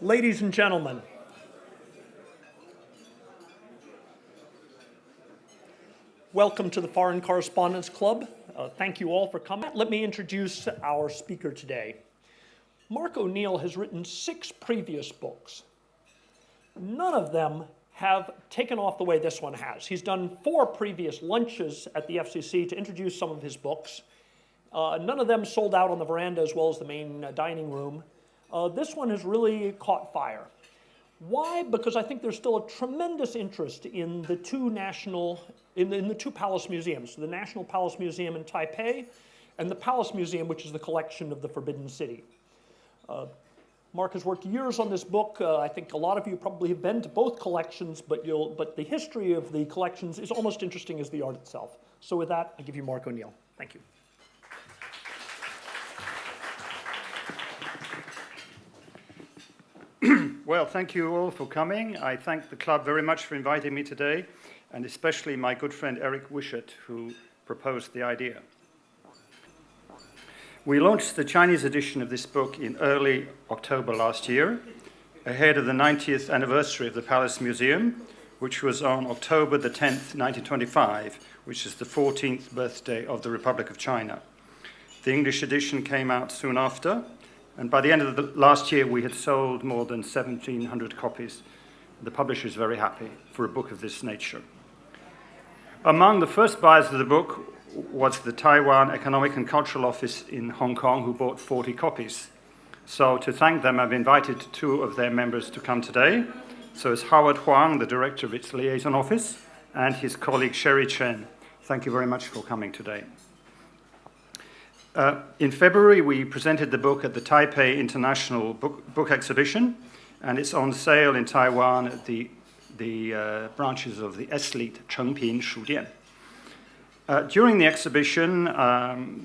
Ladies and gentlemen, welcome to the Foreign Correspondents Club. Thank you all for coming. Let me introduce our speaker today. Mark O'Neill has written 6 previous books. None of them have taken off the way this one has. He's done 4 previous lunches at the FCC to introduce some of his books. None of them sold out on the veranda as well as the main dining room. This one has really caught fire. Why? Because I think there's still a tremendous interest in the two the two palace museums, the National Palace Museum in Taipei and the Palace Museum, which is the collection of the Forbidden City. Mark has worked years on this book. I think a lot of you probably have been to both collections, but the history of the collections is almost interesting as the art itself. So with that, I give you Mark O'Neill. Thank you. Well, thank you all for coming. I thank the club very much for inviting me today, and especially my good friend Eric Wishart, who proposed the idea. We launched the Chinese edition of this book in early October last year, ahead of the 90th anniversary of the Palace Museum, which was on October the 10th, 1925, which is the 14th birthday of the Republic of China. The English edition came out soon after, and by the end of the last year, we had sold more than 1,700 copies. The publisher is very happy for a book of this nature. Among the first buyers of the book was the Taiwan Economic and Cultural Office in Hong Kong, who bought 40 copies. So to thank them, I've invited 2 of their members to come today. So it's Howard Huang, the director of its liaison office, and his colleague Sherry Chen. Thank you very much for coming today. In February, we presented the book at the Taipei International Book Exhibition, and it's on sale in Taiwan at the branches of the S-Elite Chengping Shudian. During the exhibition,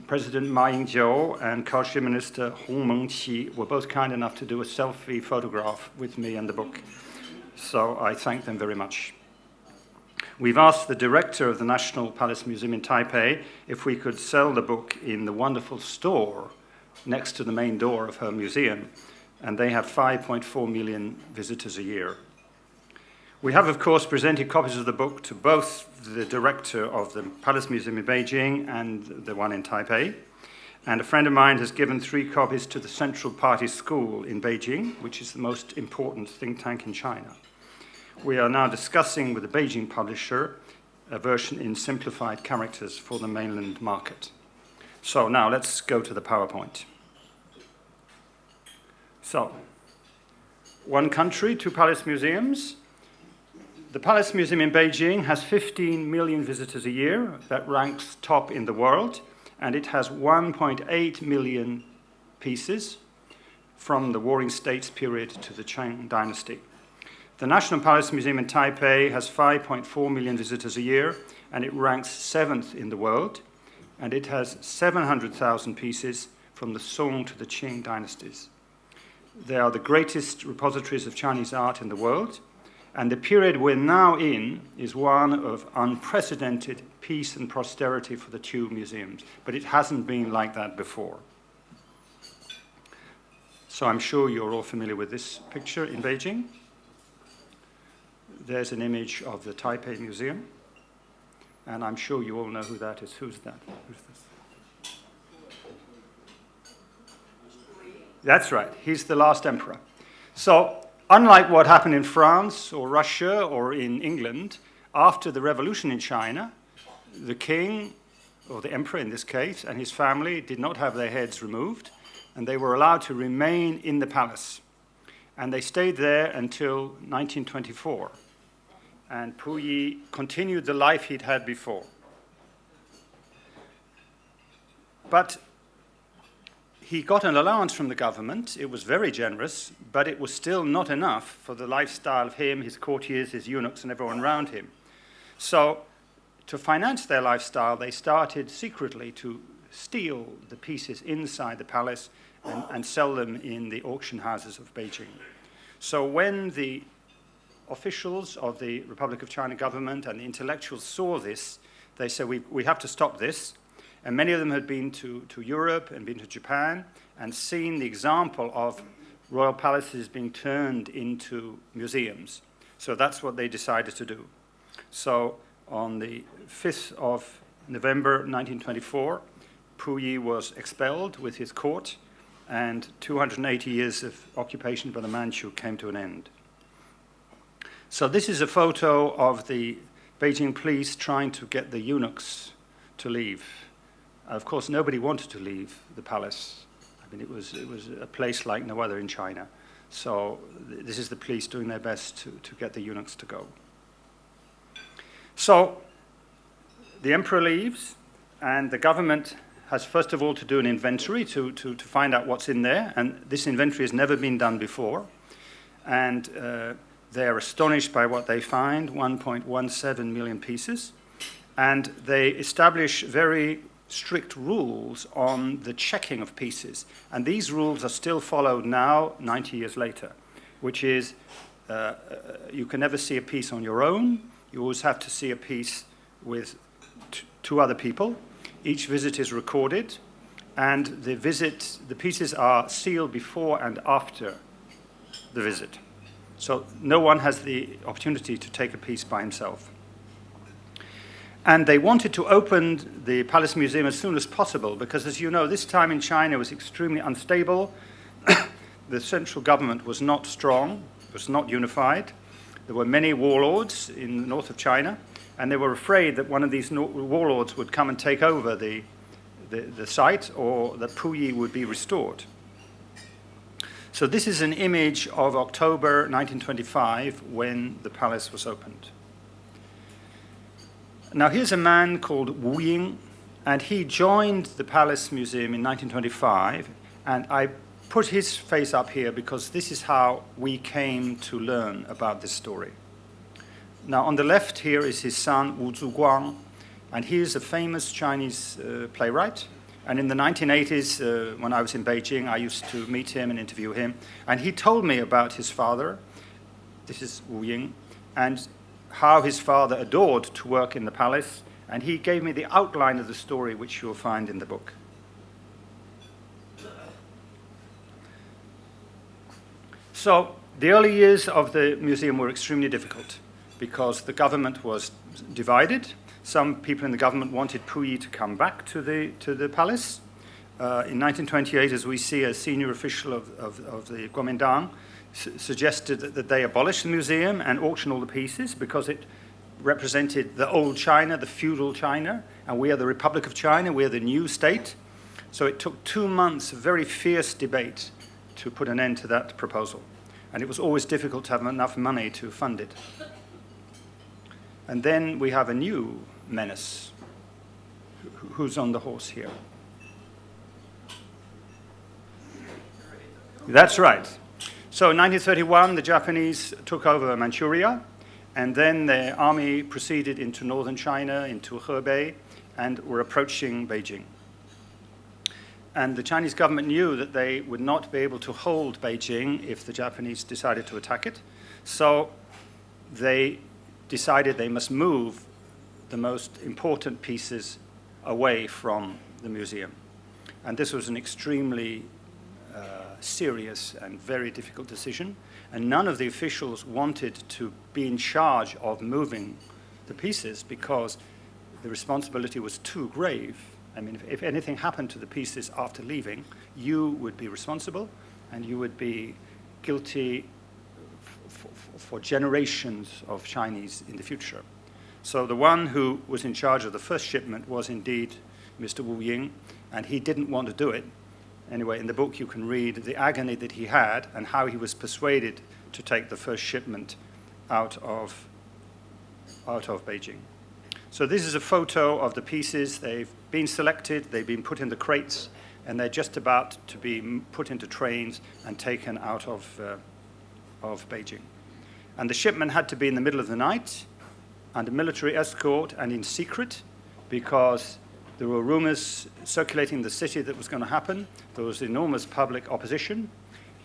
President Ma Ying-jeou and Culture Minister Hong Mengqi were both kind enough to do a selfie photograph with me and the book, so I thank them very much. We've asked the director of the National Palace Museum in Taipei if we could sell the book in the wonderful store next to the main door of her museum, and they have 5.4 million visitors a year. We have, of course, presented copies of the book to both the director of the Palace Museum in Beijing and the one in Taipei, and a friend of mine has given 3 copies to the Central Party School in Beijing, which is the most important think tank in China. We are now discussing with the Beijing publisher a version in simplified characters for the mainland market. So now let's go to the PowerPoint. So, 1 country, 2 palace museums. The Palace Museum in Beijing has 15 million visitors a year. That ranks top in the world, and it has 1.8 million pieces from the Warring States period to the Qing dynasty. The National Palace Museum in Taipei has 5.4 million visitors a year, and it ranks 7th in the world, and it has 700,000 pieces from the Song to the Qing dynasties. They are the greatest repositories of Chinese art in the world, and the period we're now in is one of unprecedented peace and prosperity for the 2 museums, but it hasn't been like that before. So I'm sure you're all familiar with this picture in Beijing. There's an image of the Taipei Museum, and I'm sure you all know who that is. Who's that? Who's this? That's right. He's the last emperor. So, unlike what happened in France or Russia or in England, after the revolution in China, the king, or the emperor in this case, and his family did not have their heads removed, and they were allowed to remain in the palace. And they stayed there until 1924. And Puyi continued the life he'd had before. But he got an allowance from the government. It was very generous, but it was still not enough for the lifestyle of him, his courtiers, his eunuchs, and everyone around him. So to finance their lifestyle, they started secretly to steal the pieces inside the palace and sell them in the auction houses of Beijing. So when the officials of the Republic of China government and the intellectuals saw this, they said, we have to stop this. And many of them had been to Europe and been to Japan and seen the example of royal palaces being turned into museums. So that's what they decided to do. So on the 5th of November 1924, Puyi was expelled with his court, and 280 years of occupation by the Manchu came to an end. So this is a photo of the Beijing police trying to get the eunuchs to leave. Of course, nobody wanted to leave the palace. I mean, it was a place like no other in China. So this is the police doing their best to get the eunuchs to go. So the emperor leaves, and the government has first of all to do an inventory to find out what's in there, and this inventory has never been done before. And they're astonished by what they find, 1.17 million pieces, and they establish very strict rules on the checking of pieces. And these rules are still followed now, 90 years later, which is you can never see a piece on your own. You always have to see a piece with two other people. Each visit is recorded, and the pieces are sealed before and after the visit. So no one has the opportunity to take a piece by himself. And they wanted to open the Palace Museum as soon as possible because, as you know, this time in China was extremely unstable. The central government was not strong, was not unified. There were many warlords in the north of China, and they were afraid that one of these warlords would come and take over the site, or that Puyi would be restored. So this is an image of October 1925 when the palace was opened. Now here's a man called Wu Ying, and he joined the Palace Museum in 1925, and I put his face up here because this is how we came to learn about this story. Now on the left here is his son Wu Zuguang, and he is a famous Chinese playwright. And in the 1980s, when I was in Beijing, I used to meet him and interview him, and he told me about his father. This is Wu Ying, and how his father adored to work in the palace, and he gave me the outline of the story, which you'll find in the book. So the early years of the museum were extremely difficult because the government was divided. Some people in the government wanted Puyi to come back to the palace. In 1928, as we see, a senior official of the Kuomintang suggested that they abolish the museum and auction all the pieces because it represented the old China, the feudal China, and we are the Republic of China, we are the new state. So it took 2 months of very fierce debate to put an end to that proposal. And it was always difficult to have enough money to fund it. And then we have a new menace. Who's on the horse here? That's right. So in 1931, the Japanese took over Manchuria, and then their army proceeded into northern China, into Hebei, and were approaching Beijing. And the Chinese government knew that they would not be able to hold Beijing if the Japanese decided to attack it. So they decided they must move the most important pieces away from the museum. And this was an extremely serious and very difficult decision, and none of the officials wanted to be in charge of moving the pieces because the responsibility was too grave. I mean, if anything happened to the pieces after leaving, you would be responsible, and you would be guilty for generations of Chinese in the future. So the one who was in charge of the first shipment was indeed Mr. Wu Ying, and he didn't want to do it. Anyway, in the book you can read the agony that he had and how he was persuaded to take the first shipment out of Beijing. So this is a photo of the pieces. They've been selected, they've been put in the crates, and they're just about to be put into trains and taken out of Beijing. And the shipment had to be in the middle of the night, under military escort and in secret, because there were rumors circulating in the city that was going to happen. There was enormous public opposition.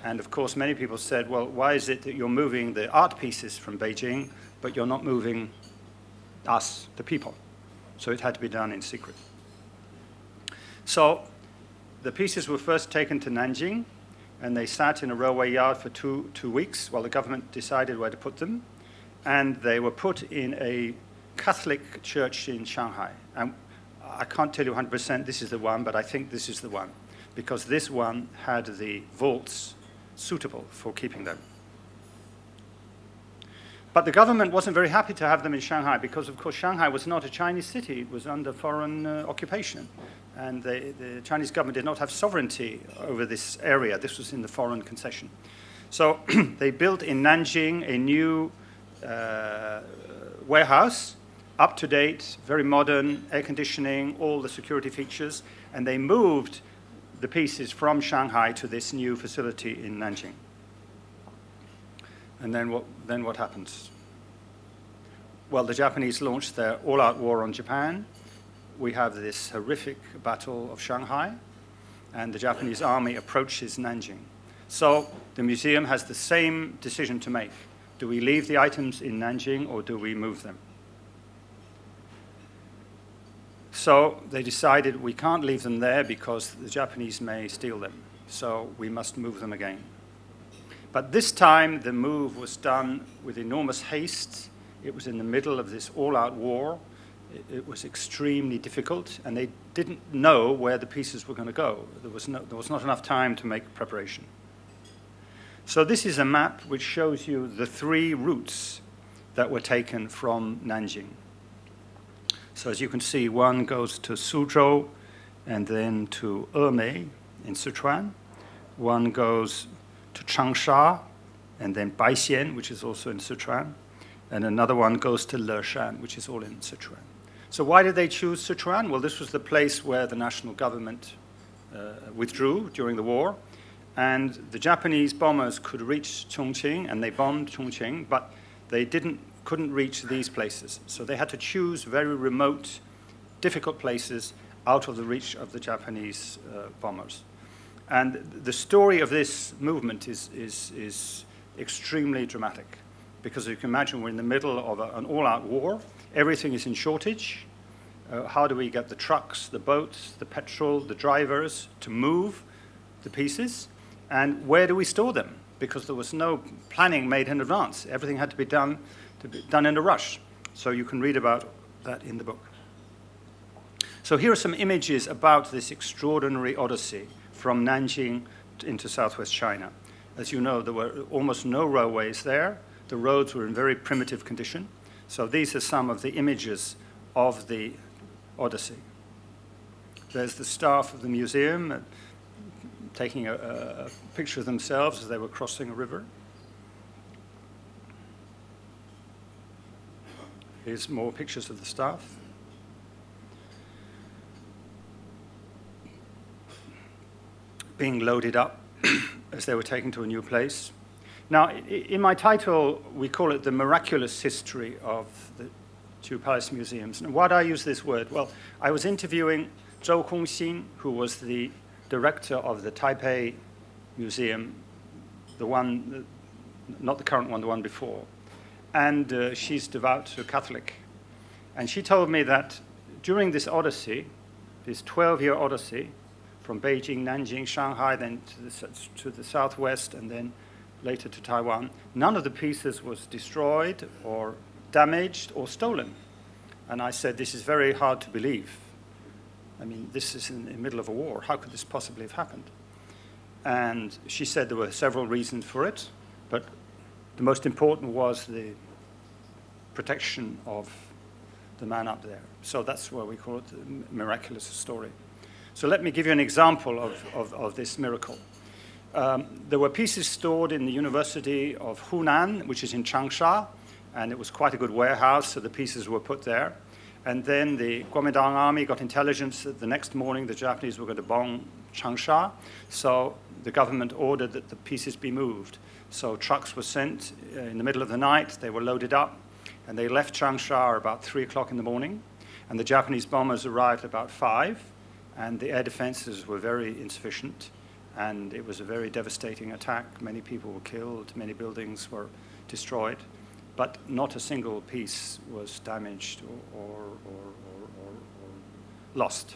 And of course, many people said, well, why is it that you're moving the art pieces from Beijing, but you're not moving us, the people? So it had to be done in secret. So the pieces were first taken to Nanjing, and they sat in a railway yard for two weeks while the government decided where to put them. And they were put in a Catholic church in Shanghai. And I can't tell you 100% this is the one, but I think this is the one, because this one had the vaults suitable for keeping them. But the government wasn't very happy to have them in Shanghai because, of course, Shanghai was not a Chinese city. It was under foreign occupation. And the Chinese government did not have sovereignty over this area. This was in the foreign concession. So they built in Nanjing a new warehouse, up to date, very modern, air conditioning, all the security features. And they moved the pieces from Shanghai to this new facility in Nanjing. And then what happens? Well, the Japanese launched their all-out war on Japan. We have this horrific Battle of Shanghai, and the Japanese army approaches Nanjing. So the museum has the same decision to make. Do we leave the items in Nanjing or do we move them? So they decided we can't leave them there because the Japanese may steal them. So we must move them again. But this time, the move was done with enormous haste. It was in the middle of this all-out war. It was extremely difficult, and they didn't know where the pieces were going to go. There was not enough time to make preparation. So this is a map which shows you the 3 routes that were taken from Nanjing. So as you can see, one goes to Suzhou and then to Emei in Sichuan. One goes to Changsha, and then Baixian, which is also in Sichuan, and another one goes to Leshan, which is all in Sichuan. So why did they choose Sichuan? Well, this was the place where the national government withdrew during the war, and the Japanese bombers could reach Chongqing, and they bombed Chongqing, but they couldn't reach these places. So they had to choose very remote, difficult places out of the reach of the Japanese bombers. And the story of this movement is extremely dramatic, because you can imagine we're in the middle of an all-out war. Everything is in shortage. How do we get the trucks, the boats, the petrol, the drivers to move the pieces? And where do we store them? Because there was no planning made in advance. Everything had to be done in a rush. So you can read about that in the book. So here are some images about this extraordinary odyssey from Nanjing into southwest China. As you know, there were almost no railways there. The roads were in very primitive condition. So these are some of the images of the odyssey. There's the staff of the museum taking a picture of themselves as they were crossing a river. Here's more pictures of the staff. Being loaded up as they were taken to a new place. Now, in my title, we call it the miraculous history of the 2 palace museums. And why do I use this word? Well, I was interviewing Zhou Hongxin, who was the director of the Taipei Museum, the one, not the current one, the one before. And she's devout Catholic. And she told me that during this odyssey, this 12-year odyssey, from Beijing, Nanjing, Shanghai, then to the southwest, and then later to Taiwan, none of the pieces was destroyed or damaged or stolen. And I said, this is very hard to believe. I mean, this is in the middle of a war. How could this possibly have happened? And she said there were several reasons for it, but the most important was the protection of the man up there. So that's why we call it the miraculous story. So let me give you an example of this miracle. There were pieces stored in the University of Hunan, which is in Changsha, and it was quite a good warehouse, so the pieces were put there. And then the Kuomintang army got intelligence that the next morning the Japanese were going to bomb Changsha, so the government ordered that the pieces be moved. So trucks were sent in the middle of the night, they were loaded up, and they left Changsha about 3 o'clock in the morning, and the Japanese bombers arrived about 5, and the air defenses were very insufficient, and it was a very devastating attack. Many people were killed, many buildings were destroyed, but not a single piece was damaged or lost.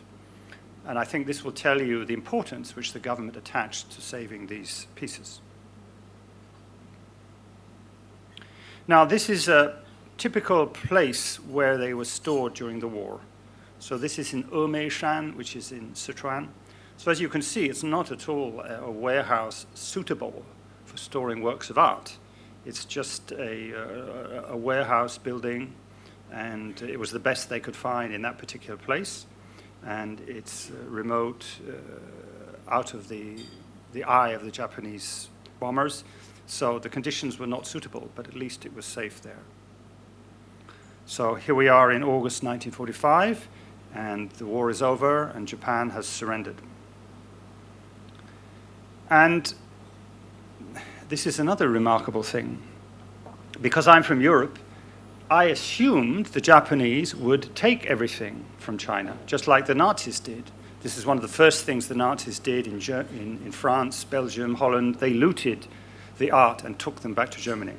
And I think this will tell you the importance which the government attached to saving these pieces. Now, this is a typical place where they were stored during the war. So this is in Emeishan, which is in Sichuan. So as you can see, it's not at all a warehouse suitable for storing works of art. It's just a warehouse building, and it was the best they could find in that particular place. And it's remote, out of the eye of the Japanese bombers. So the conditions were not suitable, but at least it was safe there. So here we are in August 1945, and the war is over, and Japan has surrendered. And this is another remarkable thing. Because I'm from Europe, I assumed the Japanese would take everything from China, just like the Nazis did. This is one of the first things the Nazis did in France, Belgium, Holland. They looted the art and took them back to Germany.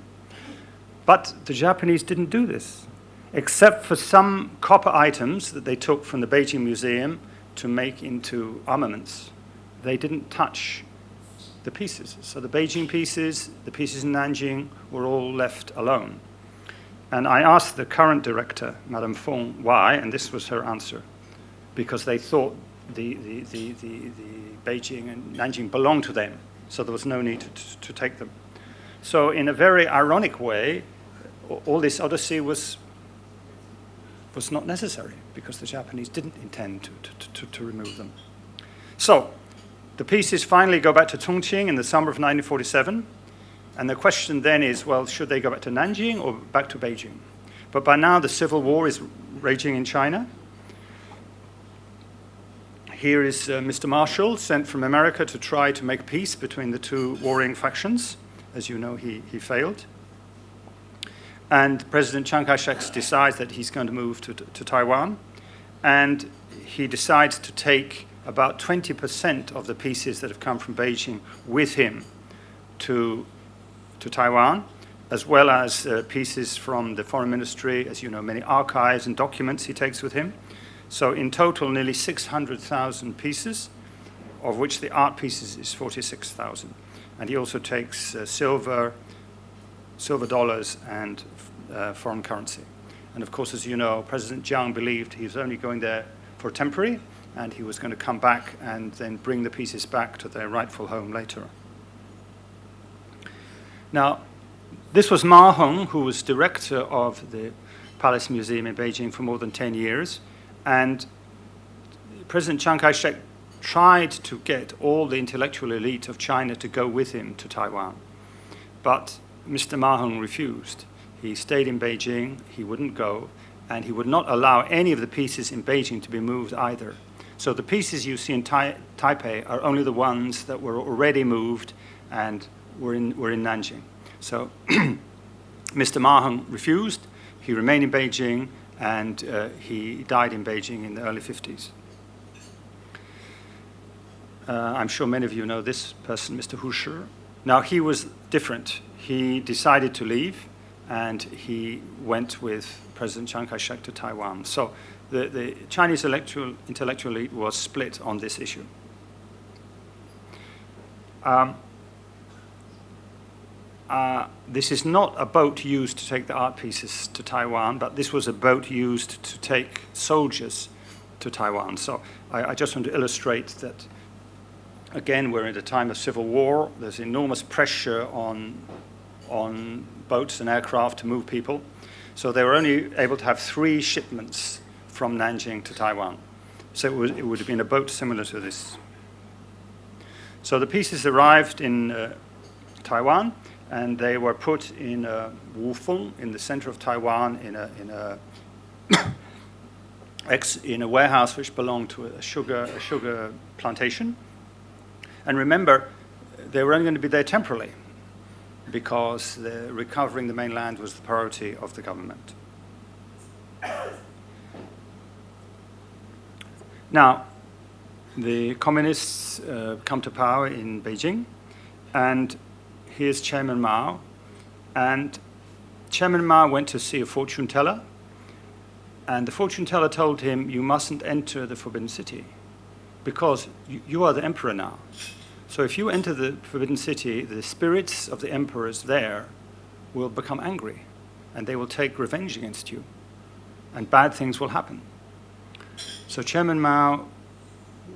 But the Japanese didn't do this, except for some copper items that they took from the Beijing Museum to make into armaments. They didn't touch the pieces. So the Beijing pieces, the pieces in Nanjing, were all left alone. And I asked the current director, Madame Fong, why, and this was her answer. Because they thought the Beijing and Nanjing belonged to them, so there was no need to take them. So in a very ironic way, all this odyssey was not necessary, because the Japanese didn't intend to remove them. So the pieces finally go back to Chongqing in the summer of 1947. And the question then is, well, should they go back to Nanjing or back to Beijing? But by now, the civil war is raging in China. Here is Mr. Marshall, sent from America to try to make peace between the two warring factions. As you know, he failed. And President Chiang Kai-shek decides that he's going to move to Taiwan. And he decides to take about 20% of the pieces that have come from Beijing with him to Taiwan, as well as pieces from the foreign ministry, as you know, many archives and documents he takes with him. So in total, nearly 600,000 pieces, of which the art pieces is 46,000. And he also takes silver dollars, and foreign currency. And of course, as you know, President Jiang believed he was only going there for temporary, and he was going to come back and then bring the pieces back to their rightful home later. Now, this was Ma Hong, who was director of the Palace Museum in Beijing for more than 10 years. And President Chiang Kai-shek tried to get all the intellectual elite of China to go with him to Taiwan. But Mr. Ma Hong refused. He stayed in Beijing, he wouldn't go, and he would not allow any of the pieces in Beijing to be moved either. So the pieces you see in Taipei are only the ones that were already moved and were in Nanjing. So Mr. Ma Hong refused. He remained in Beijing, and he died in Beijing in the early 50s. I'm sure many of you know this person, Mr. Hu Shi. Now, he was different. He decided to leave, and he went with President Chiang Kai-shek to Taiwan. So the Chinese intellectual elite was split on this issue. This is not a boat used to take the art pieces to Taiwan, but this was a boat used to take soldiers to Taiwan. So I just want to illustrate that, again, we're in a time of civil war. There's enormous pressure on boats and aircraft to move people. So they were only able to have 3 shipments from Nanjing to Taiwan. So it would have been a boat similar to this. So the pieces arrived in Taiwan, and they were put in Wufeng, in the center of Taiwan, in a warehouse which belonged to a sugar plantation. And remember, they were only going to be there temporarily, because recovering the mainland was the priority of the government. Now, the communists come to power in Beijing, and here's Chairman Mao. And Chairman Mao went to see a fortune teller, and the fortune teller told him, "You mustn't enter the Forbidden City." because you are the emperor now. So if you enter the Forbidden City, the spirits of the emperors there will become angry, and they will take revenge against you, and bad things will happen. So Chairman Mao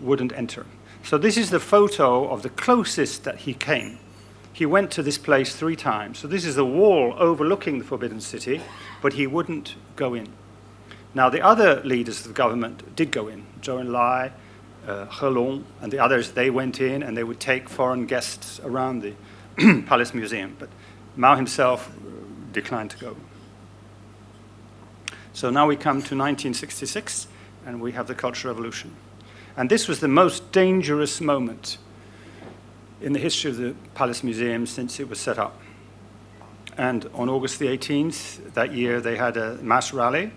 wouldn't enter. So this is the photo of the closest that he came. He went to this place 3 times. So this is a wall overlooking the Forbidden City, but he wouldn't go in. Now, the other leaders of the government did go in. Zhou Enlai, He Long, and the others, they went in and they would take foreign guests around the Palace Museum. But Mao himself declined to go. So now we come to 1966, and we have the Cultural Revolution. And this was the most dangerous moment in the history of the Palace Museum since it was set up. And on August the 18th that year, they had a mass rally.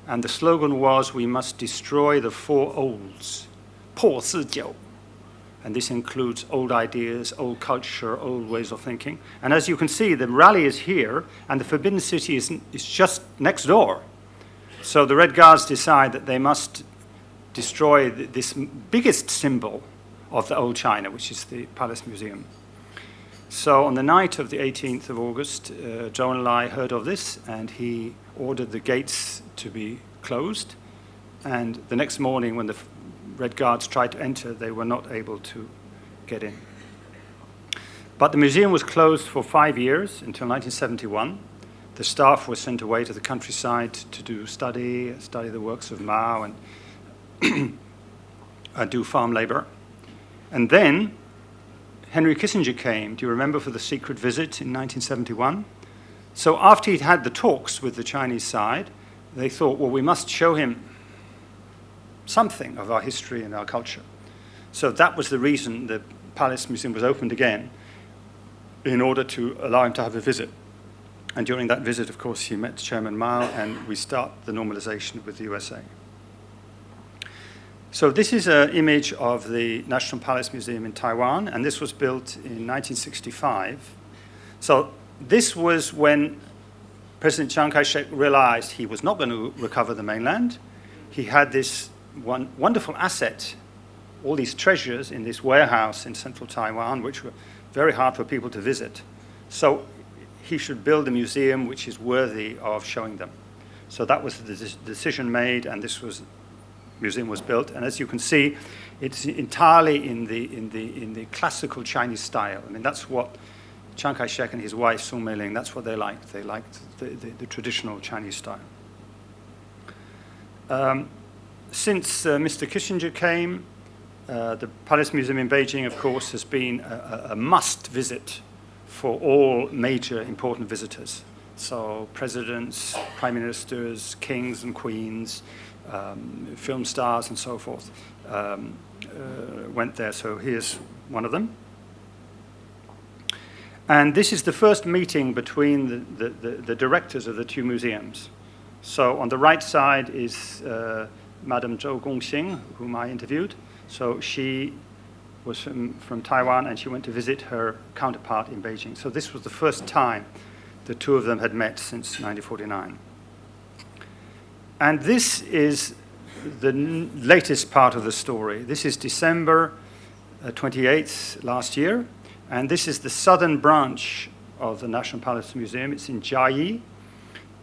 And the slogan was, we must destroy the 4 olds, 破四旧. And this includes old ideas, old culture, old ways of thinking. And as you can see, the rally is here, and the Forbidden City is just next door. So the Red Guards decide that they must destroy this biggest symbol of the old China, which is the Palace Museum. So on the night of the 18th of August, Zhou Enlai heard of this, and he ordered the gates to be closed. And the next morning, when the Red Guards tried to enter, they were not able to get in. But the museum was closed for 5 years, until 1971. The staff was sent away to the countryside to do study the works of Mao, and do farm labor. And then Henry Kissinger came, do you remember, for the secret visit in 1971? So after he'd had the talks with the Chinese side, they thought, well, we must show him something of our history and our culture. So that was the reason the Palace Museum was opened again, in order to allow him to have a visit. And during that visit, of course, he met Chairman Mao, and we start the normalization with the USA. So this is an image of the National Palace Museum in Taiwan, and this was built in 1965. So this was when President Chiang Kai-shek realized he was not going to recover the mainland. He had this wonderful asset, all these treasures in this warehouse in central Taiwan, which were very hard for people to visit. So he should build a museum which is worthy of showing them. So that was the decision made, and this museum was built. And as you can see, it's entirely in the classical Chinese style. I mean, that's what Chiang Kai-shek and his wife, Sun Mei-ling, that's what they liked. They liked the traditional Chinese style. Since Mr. Kissinger came, the Palace Museum in Beijing, of course, has been a must visit for all major important visitors. So presidents, prime ministers, kings and queens, film stars and so forth went there. So here's one of them. And this is the first meeting between the directors of the 2 museums. So on the right side is Madame Zhou Gongxing, whom I interviewed. So she was from Taiwan, and she went to visit her counterpart in Beijing. So this was the first time the 2 of them had met since 1949. And this is the latest part of the story. This is December 28th last year, and this is the southern branch of the National Palace Museum. It's in Jiayi,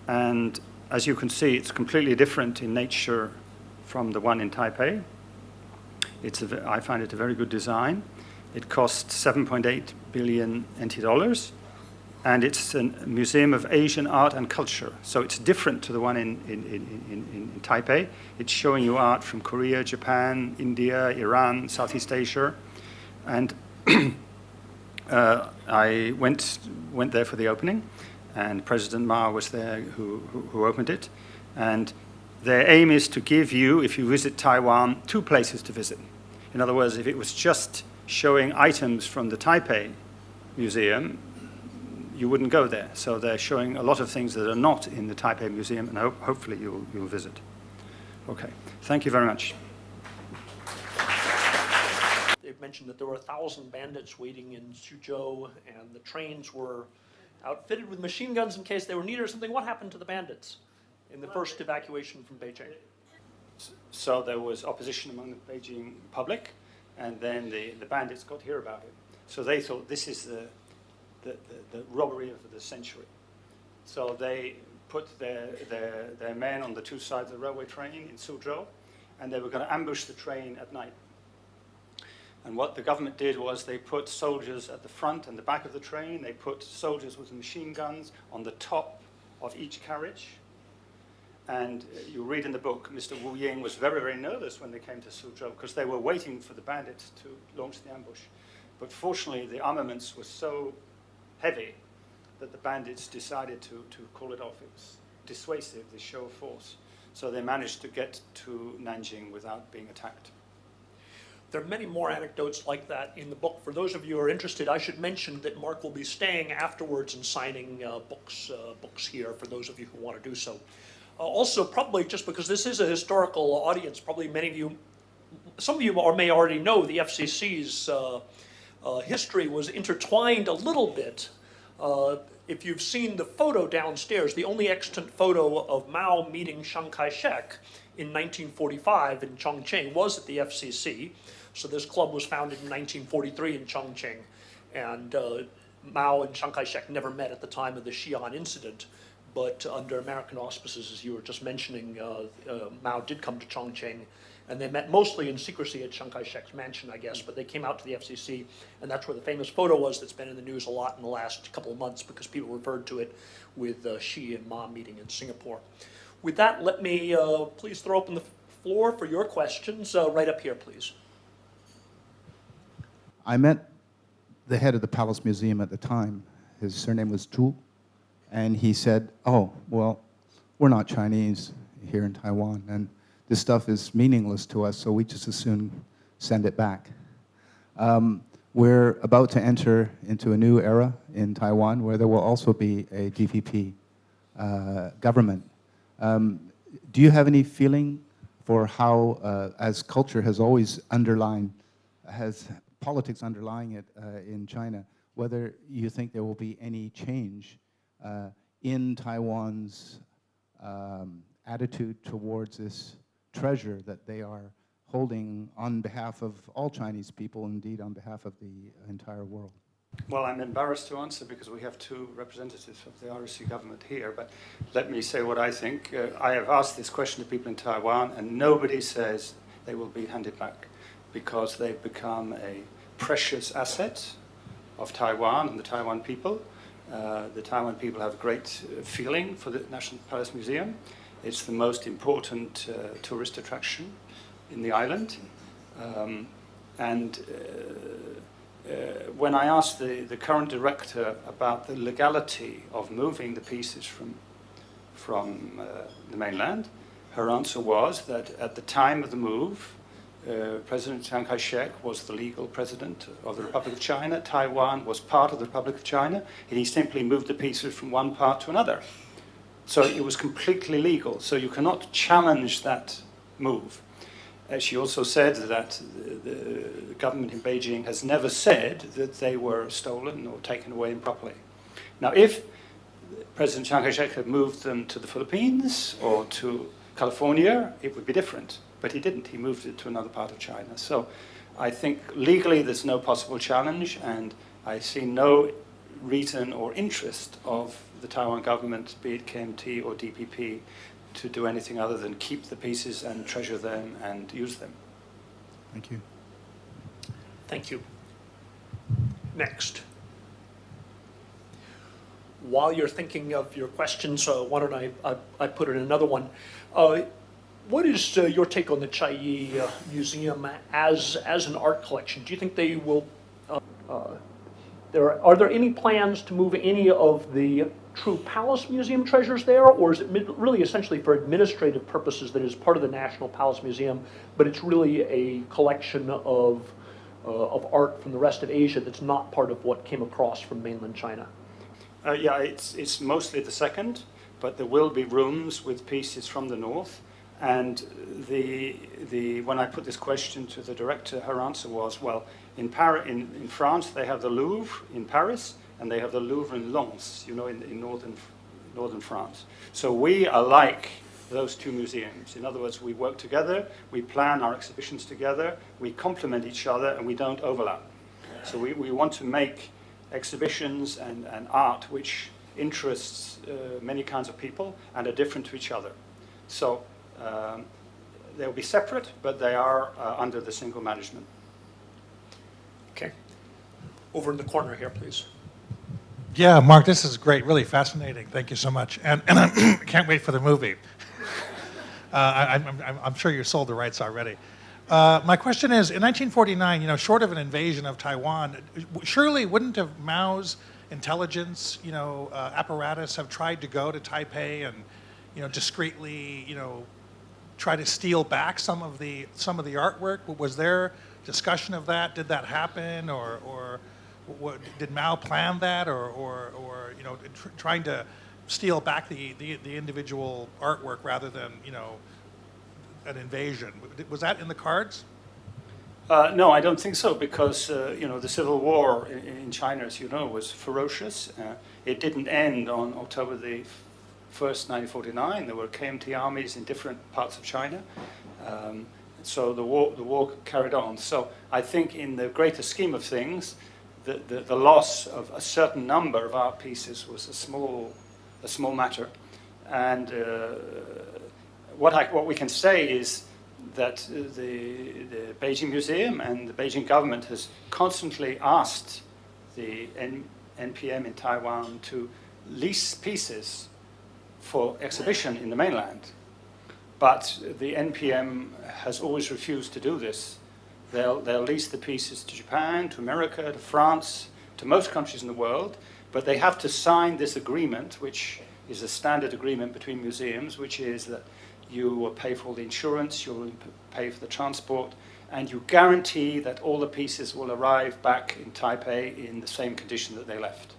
and as you can see, it's completely different in nature from the one in Taipei. I find it a very good design. It cost 7.8 billion NT dollars, and it's a museum of Asian art and culture. So it's different to the one in Taipei. It's showing you art from Korea, Japan, India, Iran, Southeast Asia. And I went there for the opening, and President Mao was there who opened it. And their aim is to give you, if you visit Taiwan, 2 places to visit. In other words, if it was just showing items from the Taipei Museum, you wouldn't go there. So they're showing a lot of things that are not in the Taipei Museum, and hopefully you'll visit. Okay, thank you very much. They've mentioned that there were 1,000 bandits waiting in Suzhou, and the trains were outfitted with machine guns in case they were needed or something. What happened to the bandits in the first evacuation from Beijing? So there was opposition among the Beijing public, and then the bandits got to hear about it. So they thought this is the robbery of the century. So they put their men on the two sides of the railway train in Suzhou, and they were going to ambush the train at night. And what the government did was they put soldiers at the front and the back of the train. They put soldiers with machine guns on the top of each carriage. And you read in the book, Mr. Wu Ying was very, very nervous when they came to Suzhou because they were waiting for the bandits to launch the ambush. But fortunately, the armaments were so heavy that the bandits decided to call it off. It was dissuasive, this show of force. So they managed to get to Nanjing without being attacked. There are many more anecdotes like that in the book. For those of you who are interested, I should mention that Mark will be staying afterwards and signing books here for those of you who want to do so. Also, probably just because this is a historical audience, probably many of you, some of you may already know the FCC's history was intertwined a little bit. If you've seen the photo downstairs, the only extant photo of Mao meeting Chiang Kai-shek in 1945 in Chongqing was at the FCC. So this club was founded in 1943 in Chongqing, and Mao and Chiang Kai-shek never met at the time of the Xi'an incident, but under American auspices, as you were just mentioning, Mao did come to Chongqing, and they met mostly in secrecy at Chiang Kai-shek's mansion, I guess, but they came out to the FCC, and that's where the famous photo was that's been in the news a lot in the last couple of months because people referred to it with Xi and Ma meeting in Singapore. With that, let me please throw open the floor for your questions. Right up here, please. I met the head of the Palace Museum at the time. His surname was Zhu, and he said, "Oh, well, we're not Chinese here in Taiwan, and this stuff is meaningless to us, so we just as soon send it back." We're about to enter into a new era in Taiwan where there will also be a DPP government. Do you have any feeling for how, as culture has always has politics underlying it in China, whether you think there will be any change in Taiwan's attitude towards this treasure that they are holding on behalf of all Chinese people, indeed on behalf of the entire world? Well, I'm embarrassed to answer because we have two representatives of the RSC government here, but let me say what I think. I have asked this question to people in Taiwan, and nobody says they will be handed back because they've become a precious asset of Taiwan and the Taiwan people. The Taiwan people have a great feeling for the National Palace Museum. It's the most important tourist attraction in the island. When I asked the current director about the legality of moving the pieces from the mainland, her answer was that at the time of the move, President Chiang Kai-shek was the legal president of the Republic of China. Taiwan was part of the Republic of China, and he simply moved the pieces from one part to another. So it was completely legal. So you cannot challenge that move. She also said that the government in Beijing has never said that they were stolen or taken away improperly. Now, if President Chiang Kai-shek had moved them to the Philippines or to California, it would be different. But he didn't. He moved it to another part of China. So I think legally there's no possible challenge, and I see no reason or interest of the Taiwan government, be it KMT or DPP, to do anything other than keep the pieces and treasure them and use them. Thank you. Thank you. Next. While you're thinking of your questions, why don't I put in another one. What is your take on the Chiayi Museum as an art collection? Do you think they will, are there any plans to move any of the true Palace Museum treasures there, or is it really essentially for administrative purposes that is part of the National Palace Museum, but it's really a collection of art from the rest of Asia that's not part of what came across from mainland China? Yeah, it's mostly the second, but there will be rooms with pieces from the north. And when I put this question to the director, her answer was, well, in France they have the Louvre in Paris, and they have the Louvre in Lens, in northern France. So we are like those two museums. In other words, we work together, we plan our exhibitions together, we complement each other, and we don't overlap. So we want to make exhibitions and art which interests many kinds of people and are different to each other. So they'll be separate, but they are under the single management. Okay. Over in the corner here, please. Yeah, Mark, this is great, really fascinating. Thank you so much. And I can't wait for the movie. I'm sure you sold the rights already. My question is, in 1949, short of an invasion of Taiwan, surely wouldn't have Mao's intelligence, apparatus have tried to go to Taipei and, discreetly, try to steal back some of the artwork? Was there discussion of that? Did that happen, or did Mao plan that, or trying to steal back the individual artwork rather than an invasion? Was that in the cards? No, I don't think so, because the civil war in China, as you know, was ferocious. It didn't end on October the 1st, 1949. There were KMT armies in different parts of China. So the war carried on. So I think in the greater scheme of things, the loss of a certain number of art pieces was a small matter. And what we can say is that the Beijing Museum and the Beijing government has constantly asked the NPM in Taiwan to lease pieces for exhibition in the mainland. But the NPM has always refused to do this. They'll lease the pieces to Japan, to America, to France, to most countries in the world, but they have to sign this agreement, which is a standard agreement between museums, which is that you will pay for all the insurance, you'll pay for the transport, and you guarantee that all the pieces will arrive back in Taipei in the same condition that they left.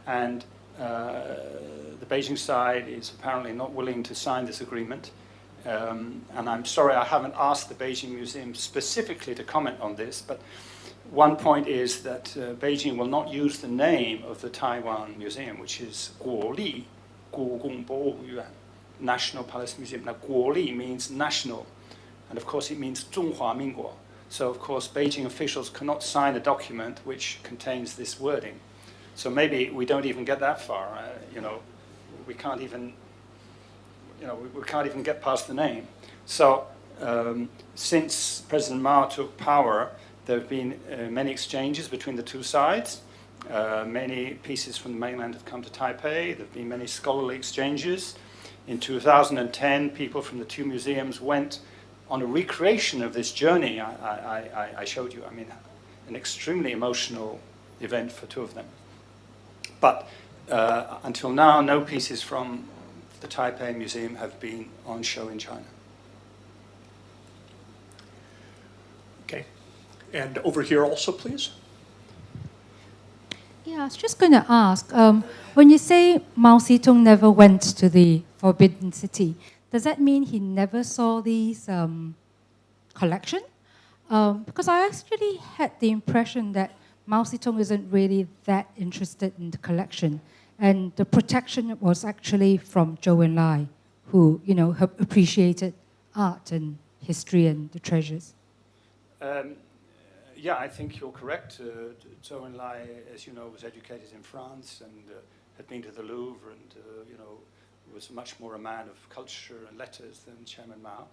And the Beijing side is apparently not willing to sign this agreement. And I'm sorry I haven't asked the Beijing Museum specifically to comment on this, but one point is that Beijing will not use the name of the Taiwan Museum, which is Guoli, Gugong Boyuan, National Palace Museum. Now, Guoli means national, and of course it means Zhonghua Minguo. So, of course, Beijing officials cannot sign a document which contains this wording. So maybe we don't even get that far. We can't even, we can't even get past the name. So, since President Mao took power, there have been many exchanges between the two sides. Many pieces from the mainland have come to Taipei. There have been many scholarly exchanges. In 2010, people from the two museums went on a recreation of this journey I showed you. I mean, an extremely emotional event for two of them. But until now, no pieces from the Taipei Museum have been on show in China. Okay. And over here also, please. Yeah, I was just going to ask, when you say Mao Zedong never went to the Forbidden City, does that mean he never saw these collection? Because I actually had the impression that Mao Zedong isn't really that interested in the collection, and the protection was actually from Zhou Enlai, who appreciated art and history and the treasures. Yeah, I think you're correct. Zhou Enlai, as you know, was educated in France and had been to the Louvre and, was much more a man of culture and letters than Chairman Mao.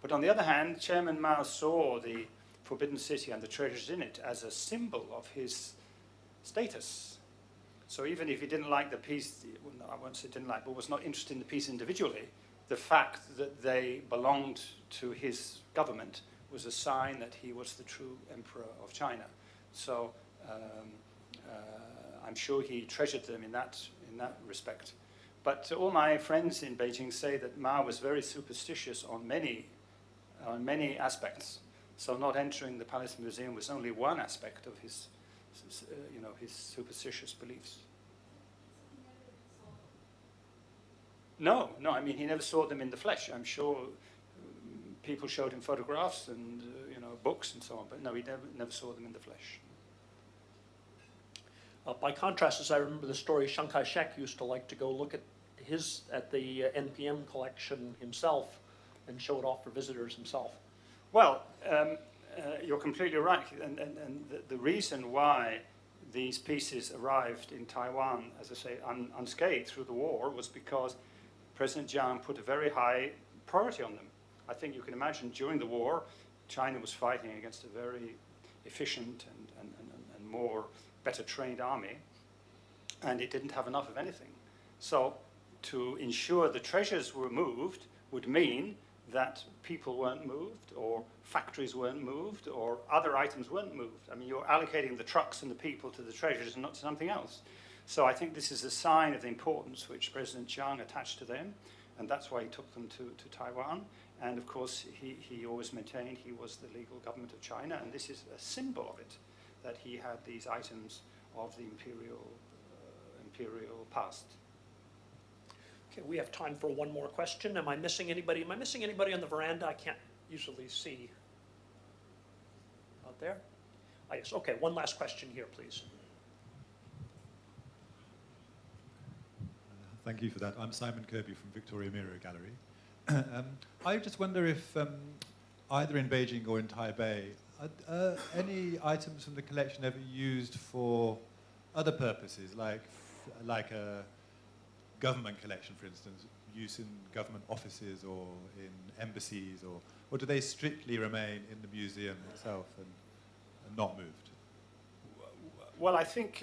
But on the other hand, Chairman Mao saw the Forbidden City and the treasures in it as a symbol of his status. So even if he didn't like the piece, well, no, I won't say didn't like, but was not interested in the piece individually, the fact that they belonged to his government was a sign that he was the true emperor of China. So I'm sure he treasured them in that respect. But all my friends in Beijing say that Mao was very superstitious on many aspects. So not entering the Palace Museum was only one aspect of his, his superstitious beliefs. No, I mean, he never saw them in the flesh. I'm sure people showed him photographs and books and so on, but no, he never saw them in the flesh. By contrast, as I remember the story, Chiang Kai-shek used to like to go look at at the NPM collection himself and show it off for visitors himself. Well, you're completely right. And the reason why these pieces arrived in Taiwan, as I say, unscathed through the war, was because President Jiang put a very high priority on them. I think you can imagine during the war, China was fighting against a very efficient and more better trained army, and it didn't have enough of anything. So to ensure the treasures were moved would mean that people weren't moved, or factories weren't moved, or other items weren't moved. I mean, you're allocating the trucks and the people to the treasures and not to something else. So I think this is a sign of the importance which President Chiang attached to them, and that's why he took them to Taiwan. And of course, he always maintained he was the legal government of China, and this is a symbol of it, that he had these items of the imperial past. Okay, we have time for one more question. Am I missing anybody? Am I missing anybody on the veranda? I can't usually see out there. Ah, yes. Okay, one last question here, please. Thank you for that. I'm Simon Kirby from Victoria Mirror Gallery. I just wonder if either in Beijing or in Taipei, are any items from the collection ever used for other purposes, like a government collection, for instance, use in government offices or in embassies, or do they strictly remain in the museum itself and not moved? Well, I think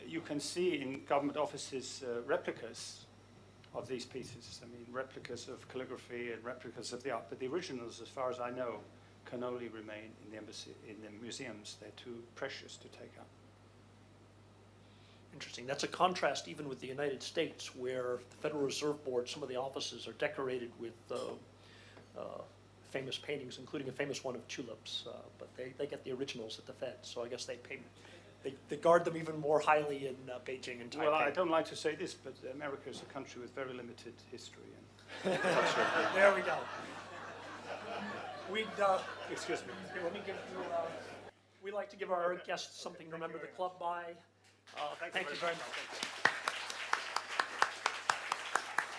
you can see in government offices replicas of these pieces. I mean, replicas of calligraphy and replicas of the art, but the originals, as far as I know, can only remain in the embassy, in the museums. They're too precious to take up. Interesting. That's a contrast even with the United States, where the Federal Reserve Board, some of the offices are decorated with famous paintings, including a famous one of tulips, but they get the originals at the Fed, so I guess they guard them even more highly in Beijing and Taipei. Well, I don't like to say this, but America is a country with very limited history. And There we go. excuse me. Here, let me give you, we like to give our guests something to remember the club by. Thank you very much.